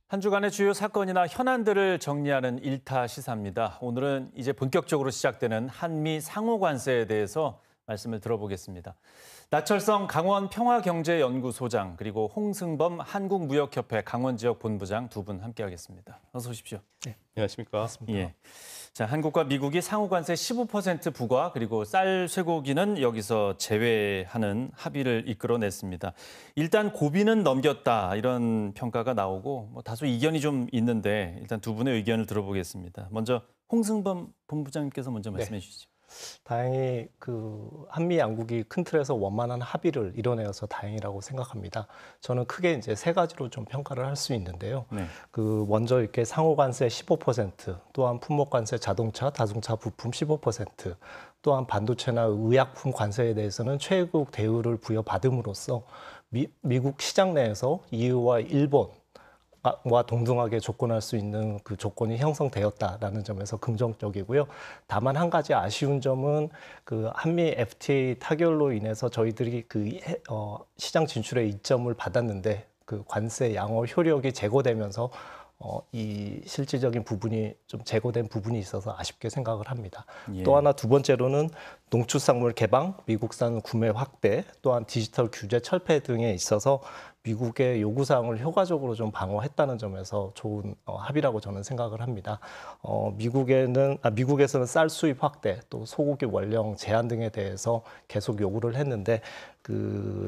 한 주간의 주요 사건이나 현안들을 정리하는 일타 시사입니다. 오늘은 이제 본격적으로 시작되는 한미 상호 관세에 대해서 말씀을 들어보겠습니다. 나철성 강원 평화경제연구소장 그리고 홍승범 한국무역협회 강원지역 본부장 두 분 함께하겠습니다. 어서 오십시오. 네, 안녕하십니까. 예. 자, 한국과 미국이 상호 관세 15% 부과 그리고 쌀, 쇠고기는 여기서 제외하는 합의를 이끌어냈습니다. 일단 고비는 넘겼다 이런 평가가 나오고 다소 이견이 좀 있는데 일단 두 분의 의견을 들어보겠습니다. 먼저 홍승범 본부장님께서 먼저 말씀해 주시죠. 다행히 한미 양국이 큰 틀에서 원만한 합의를 이뤄내어서 다행이라고 생각합니다. 저는 크게 이제 세 가지로 좀 평가를 할 수 있는데요. 네. 먼저 이렇게 상호 관세 15%, 또한 품목 관세 자동차 부품 15%, 또한 반도체나 의약품 관세에 대해서는 최애국 대우를 부여받음으로써 미국 시장 내에서 EU와 일본 와 동등하게 접근할 수 있는 그 조건이 형성되었다라는 점에서 긍정적이고요. 다만 한 가지 아쉬운 점은 한미 FTA 타결로 인해서 저희들이 시장 진출의 이점을 받았는데 관세 양호 효력이 제고되면서 이 실질적인 부분이 좀 제고된 부분이 있어서 아쉽게 생각을 합니다. 예. 또 하나 두 번째로는 농축산물 개방, 미국산 구매 확대, 또한 디지털 규제 철폐 등에 있어서 미국의 요구사항을 효과적으로 좀 방어했다는 점에서 좋은 합의라고 저는 생각을 합니다. 미국에서는 쌀 수입 확대, 또 소고기 원령 제한 등에 대해서 계속 요구를 했는데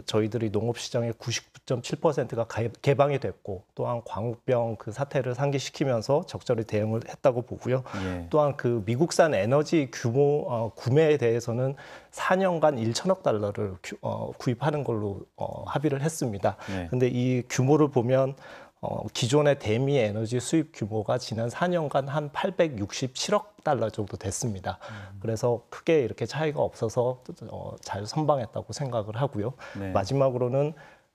저희들이 농업시장의 99.7%가 개방이 됐고 또한 광우병 사태를 상기시키면서 적절히 대응을 했다고 보고요. 예. 또한 미국산 에너지 구매에 대해서는 4년간 1천억 달러를 구입하는 걸로 합의를 했습니다. 그런데 이 규모를 보면 기존의 대미 에너지 수입 규모가 지난 4년간 한 867억 달러 정도 됐습니다. 그래서 크게 이렇게 차이가 없어서 잘 선방했다고 생각을 하고요. 네. 마지막으로는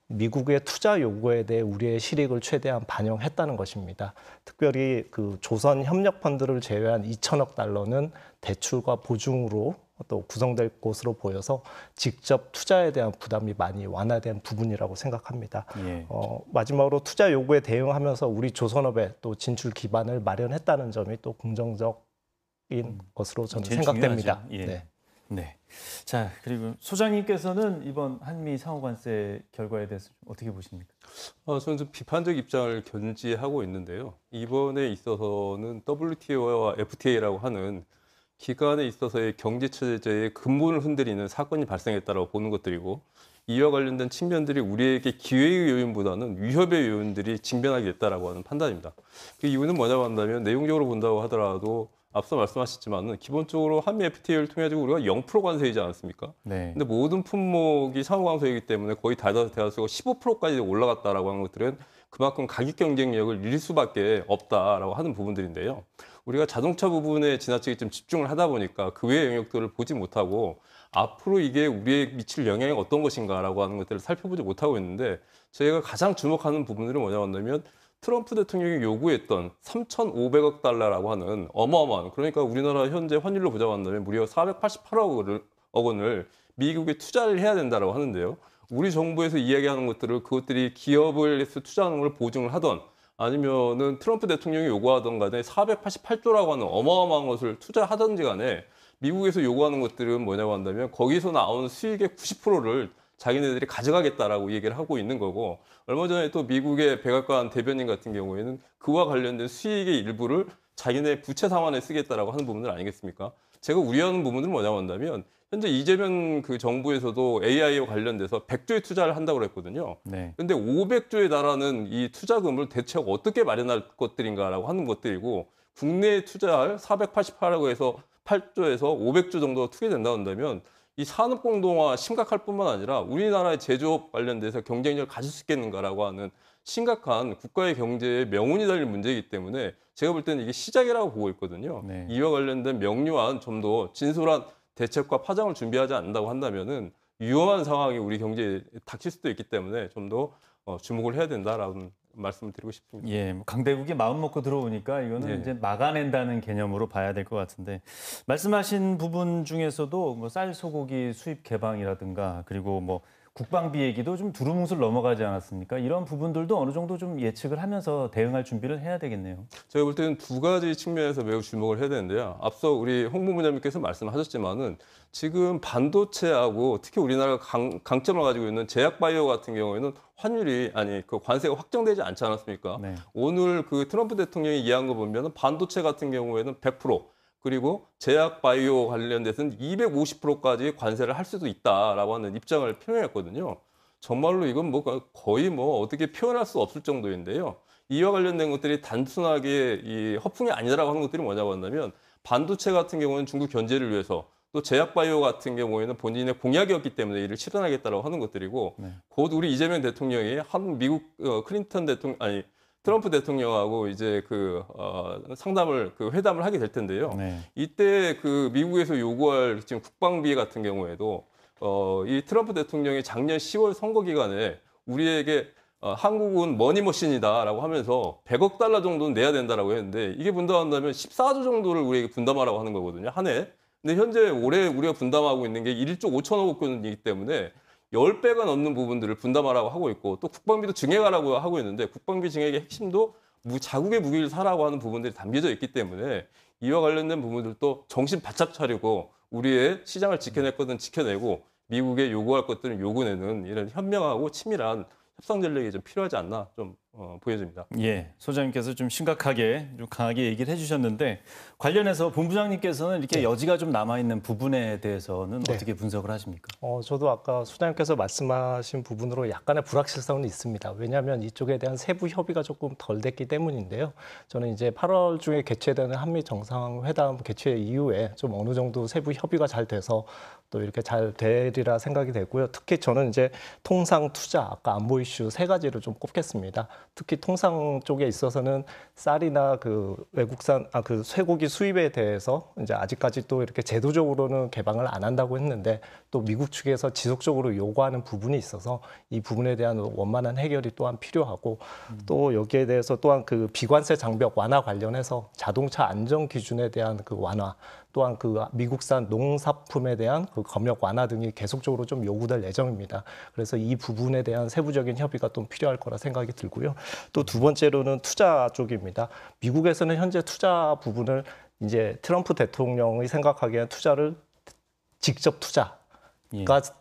미국의 투자 요구에 대해 우리의 실익을 최대한 반영했다는 것입니다. 특별히 조선 협력 펀드를 제외한 2천억 달러는 대출과 보증으로 또 구성될 것으로 보여서 직접 투자에 대한 부담이 많이 완화된 부분이라고 생각합니다. 예. 마지막으로 투자 요구에 대응하면서 우리 조선업의 또 진출 기반을 마련했다는 점이 또 긍정적인 것으로 저는 생각됩니다. 예. 네. 네. 자, 그리고 소장님께서는 이번 한미 상호 관세 결과에 대해서 어떻게 보십니까? 저는 좀 비판적 입장을 견지하고 있는데요. 이번에 있어서는 WTO와 FTA라고 하는 기간에 있어서의 경제 체제의 근본을 흔들리는 사건이 발생했다고 보는 것들이고 이와 관련된 측면들이 우리에게 기회의 요인보다는 위협의 요인들이 징변하게 됐다라고 하는 판단입니다. 그 이유는 뭐냐고 한다면 내용적으로 본다고 하더라도 앞서 말씀하셨지만은 기본적으로 한미 FTA를 통해 가지고 우리가 0% 관세이지 않았습니까? 네. 근데 모든 품목이 상호 관세이기 때문에 거의 대다수가 15%까지 올라갔다라고 하는 것들은 그만큼 가격 경쟁력을 잃을 수밖에 없다라고 하는 부분들인데요. 우리가 자동차 부분에 지나치게 좀 집중을 하다 보니까 그 외의 영역들을 보지 못하고 앞으로 이게 우리에 미칠 영향이 어떤 것인가라고 하는 것들을 살펴보지 못하고 있는데 저희가 가장 주목하는 부분들은 뭐냐고 한다면 트럼프 대통령이 요구했던 3,500억 달러라고 하는 어마어마한 그러니까 우리나라 현재 환율로 보자고 한다면 무려 488억 원을 미국에 투자를 해야 된다고 하는데요. 우리 정부에서 이야기하는 것들을 그것들이 기업을 해서 투자하는 걸 보증을 하던 아니면은 트럼프 대통령이 요구하던 간에 488조라고 하는 어마어마한 것을 투자하던지 간에 미국에서 요구하는 것들은 뭐냐고 한다면 거기서 나오는 수익의 90%를 자기네들이 가져가겠다라고 얘기를 하고 있는 거고 얼마 전에 또 미국의 백악관 대변인 같은 경우에는 그와 관련된 수익의 일부를 자기네 부채 상환에 쓰겠다라고 하는 부분들 아니겠습니까? 제가 우려하는 부분은 뭐냐고 한다면 현재 이재명 정부에서도 AI와 관련돼서 100조의 투자를 한다고 그랬거든요. 네. 근데 500조에 달하는 이 투자금을 대체 어떻게 마련할 것들인가라고 하는 것들이고 국내에 투자할 488억 에서 8조에서 500조 정도 투기된다 한다면 이 산업공동화 심각할 뿐만 아니라 우리나라의 제조업 관련돼서 경쟁력을 가질 수 있겠는가라고 하는 심각한 국가의 경제에 명운이 달린 문제이기 때문에 제가 볼 때는 이게 시작이라고 보고 있거든요. 네. 이와 관련된 명료한 좀 더 진솔한 대책과 파장을 준비하지 않는다고 한다면은 위험한 상황이 우리 경제에 닥칠 수도 있기 때문에 좀 더 주목을 해야 된다라는 말씀을 드리고 싶습니다. 예, 강대국이 마음 먹고 들어오니까 이거는 예. 이제 막아낸다는 개념으로 봐야 될 것 같은데 말씀하신 부분 중에서도 쌀 소고기 수입 개방이라든가 그리고 국방비 얘기도 좀 두루뭉술 넘어가지 않았습니까? 이런 부분들도 어느 정도 좀 예측을 하면서 대응할 준비를 해야 되겠네요. 제가 볼 때는 두 가지 측면에서 매우 주목을 해야 되는데요. 앞서 우리 홍 부부장님께서 말씀하셨지만은 지금 반도체하고 특히 우리나라가 강점을 가지고 있는 제약바이오 같은 경우에는 그 관세가 확정되지 않지 않았습니까? 네. 오늘 그 트럼프 대통령이 이해한 거 보면은 반도체 같은 경우에는 100%, 그리고 제약 바이오 관련돼서는 250%까지 관세를 할 수도 있다라고 하는 입장을 표명했거든요. 정말로 이건 뭐 거의 뭐 어떻게 표현할 수 없을 정도인데요. 이와 관련된 것들이 단순하게 이 허풍이 아니라고 하는 것들이 뭐냐고 한다면 반도체 같은 경우는 중국 견제를 위해서 또 제약 바이오 같은 경우에는 본인의 공약이었기 때문에 이를 실현하겠다라고 하는 것들이고 네. 곧 우리 이재명 대통령이 미국 트럼프 대통령하고 이제 상담을 회담을 하게 될 텐데요. 네. 이때 그 미국에서 요구할 지금 국방비 같은 경우에도 이 트럼프 대통령이 작년 10월 선거 기간에 우리에게 한국은 머니머신이다라고 하면서 100억 달러 정도는 내야 된다라고 했는데 이게 분담한다면 14조 정도를 우리에게 분담하라고 하는 거거든요. 한 해. 근데 현재 올해 우리가 분담하고 있는 게 1조 5천억 원이기 때문에 10배가 넘는 부분들을 분담하라고 하고 있고 또 국방비도 증액하라고 하고 있는데 국방비 증액의 핵심도 자국의 무기를 사라고 하는 부분들이 담겨져 있기 때문에 이와 관련된 부분들도 정신 바짝 차리고 우리의 시장을 지켜낼 것은 지켜내고 미국에 요구할 것들은 요구내는 이런 현명하고 치밀한 협상 전략이 좀 필요하지 않나 좀 보여집니다. 예, 소장님께서 좀 심각하게 좀 강하게 얘기를 해주셨는데 관련해서 본부장님께서는 이렇게 여지가 좀 남아있는 부분에 대해서는 네. 어떻게 분석을 하십니까? 저도 아까 소장님께서 말씀하신 부분으로 약간의 불확실성은 있습니다. 왜냐하면 이쪽에 대한 세부 협의가 조금 덜 됐기 때문인데요. 저는 이제 8월 중에 개최되는 한미 정상회담 개최 이후에 좀 어느 정도 세부 협의가 잘 돼서 또 이렇게 잘 되리라 생각이 되고요. 특히 저는 이제 통상, 투자, 아까 안보 이슈 세 가지를 좀 꼽겠습니다. 특히 통상 쪽에 있어서는 쌀이나 그 외국산 그 쇠고기 수입에 대해서 이제 아직까지 또 이렇게 제도적으로는 개방을 안 한다고 했는데 또 미국 측에서 지속적으로 요구하는 부분이 있어서 이 부분에 대한 원만한 해결이 또한 필요하고 또 여기에 대해서 또한 그 비관세 장벽 완화 관련해서 자동차 안전 기준에 대한 그 완화 또한 그 미국산 농산품에 대한 그 검역 완화 등이 계속적으로 좀 요구될 예정입니다. 그래서 이 부분에 대한 세부적인 협의가 좀 필요할 거라 생각이 들고요. 또 두 번째로는 투자 쪽입니다. 미국에서는 현재 투자 부분을 이제 트럼프 대통령이 생각하기에는 투자를 직접 투자가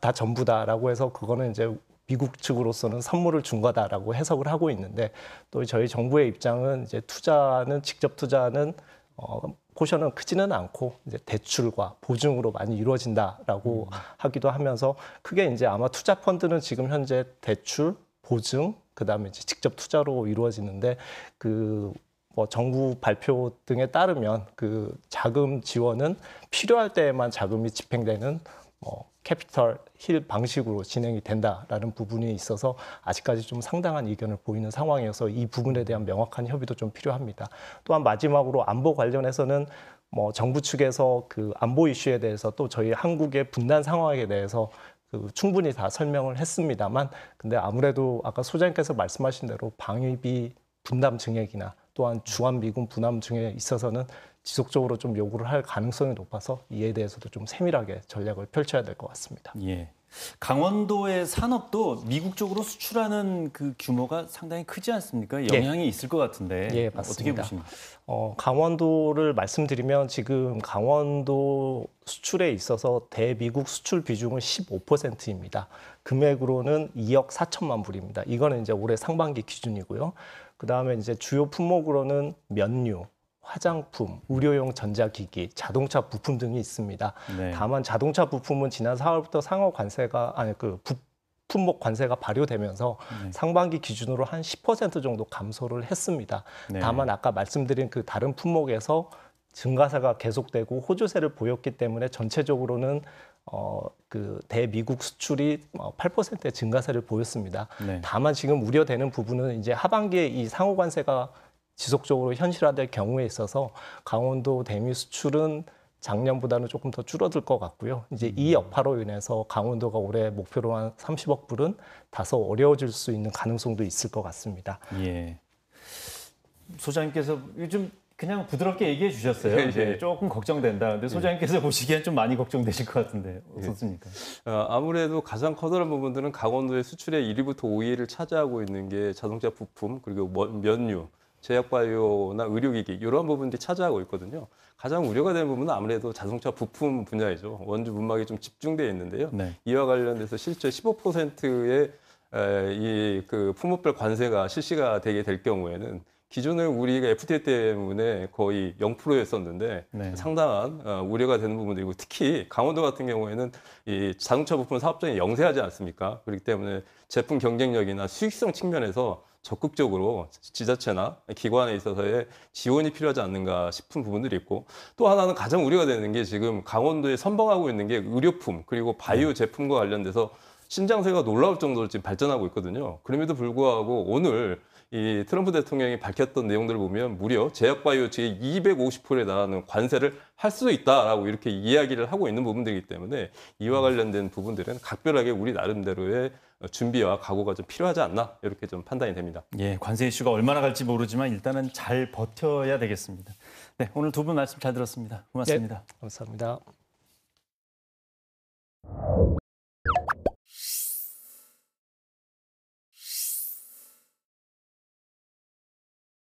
다 전부다라고 해서 그거는 이제 미국 측으로서는 선물을 준 거다라고 해석을 하고 있는데 또 저희 정부의 입장은 이제 직접 투자는 포션은 크지는 않고 이제 대출과 보증으로 많이 이루어진다라고 하기도 하면서 크게 이제 아마 투자 펀드는 지금 현재 대출, 보증, 그다음에 이제 직접 투자로 이루어지는데 정부 발표 등에 따르면 그 자금 지원은 필요할 때에만 자금이 집행되는 캐피털 힐 방식으로 진행이 된다라는 부분이 있어서 아직까지 좀 상당한 이견을 보이는 상황이어서 이 부분에 대한 명확한 협의도 좀 필요합니다. 또한 마지막으로 안보 관련해서는 정부 측에서 그 안보 이슈에 대해서 또 저희 한국의 분단 상황에 대해서 충분히 다 설명을 했습니다만 근데 아무래도 아까 소장님께서 말씀하신 대로 방위비 분담 증액이나 또한 주한미군 분담 증액에 있어서는 지속적으로 좀 요구를 할 가능성이 높아서 이에 대해서도 좀 세밀하게 전략을 펼쳐야 될 것 같습니다. 예. 강원도의 산업도 미국 쪽으로 수출하는 그 규모가 상당히 크지 않습니까? 영향이 있을 것 같은데 예, 어떻게 맞습니다. 보십니까? 강원도를 말씀드리면 지금 강원도 수출에 있어서 대미국 수출 비중은 15%입니다. 금액으로는 2억 4천만 불입니다. 이거는 이제 올해 상반기 기준이고요. 그다음에 이제 주요 품목으로는 면류, 화장품, 의료용 전자기기, 자동차 부품 등이 있습니다. 네. 다만 자동차 부품은 지난 4월부터 품목 관세가 발효되면서 상반기 기준으로 한 10% 정도 감소를 했습니다. 네. 다만 아까 말씀드린 그 다른 품목에서 증가세가 계속되고 호조세를 보였기 때문에 전체적으로는 그 대미국 수출이 8%의 증가세를 보였습니다. 네. 다만 지금 우려되는 부분은 이제 하반기에 이 상호 관세가 지속적으로 현실화될 경우에 있어서 강원도 대미 수출은 작년보다는 조금 더 줄어들 것 같고요. 이제 이 여파로 인해서 강원도가 올해 목표로 한 30억 불은 다소 어려워질 수 있는 가능성도 있을 것 같습니다. 예. 소장님께서 요즘 그냥 부드럽게 얘기해 주셨어요. 예, 예. 이제 조금 걱정된다. 근데 소장님께서 보시기엔 좀 많이 걱정되실 것 같은데 어떻습니까? 아무래도 가장 커다란 부분들은 강원도의 수출의 1위부터 5위를 차지하고 있는 게 자동차 부품 그리고 면류, 제약바이오나 의료기기 이런 부분들이 차지하고 있거든요. 가장 우려가 되는 부분은 아무래도 자동차 부품 분야이죠. 원주 문막이 좀 집중되어 있는데요. 네. 이와 관련돼서 실제 15%의 그 품목별 관세가 실시가 되게 될 경우에는 기존에 우리가 FTA 때문에 거의 0%였었는데 네. 상당한 우려가 되는 부분들이고 특히 강원도 같은 경우에는 이 자동차 부품 사업장이 영세하지 않습니까? 그렇기 때문에 제품 경쟁력이나 수익성 측면에서 적극적으로 지자체나 기관에 있어서의 지원이 필요하지 않는가 싶은 부분들이 있고 또 하나는 가장 우려가 되는 게 지금 강원도에 선봉하고 있는 게 의료품 그리고 바이오 제품과 관련돼서 신장세가 놀라울 정도로 지금 발전하고 있거든요. 그럼에도 불구하고 오늘 이 트럼프 대통령이 밝혔던 내용들을 보면 무려 제약바이오 측에 250%에 달하는 관세를 할 수도 있다라고 이렇게 이야기를 하고 있는 부분들이기 때문에 이와 관련된 부분들은 각별하게 우리 나름대로의 준비와 각오가 좀 필요하지 않나 이렇게 좀 판단이 됩니다. 예, 관세 이슈가 얼마나 갈지 모르지만 일단은 잘 버텨야 되겠습니다. 네, 오늘 두 분 말씀 잘 들었습니다. 고맙습니다. 감사합니다.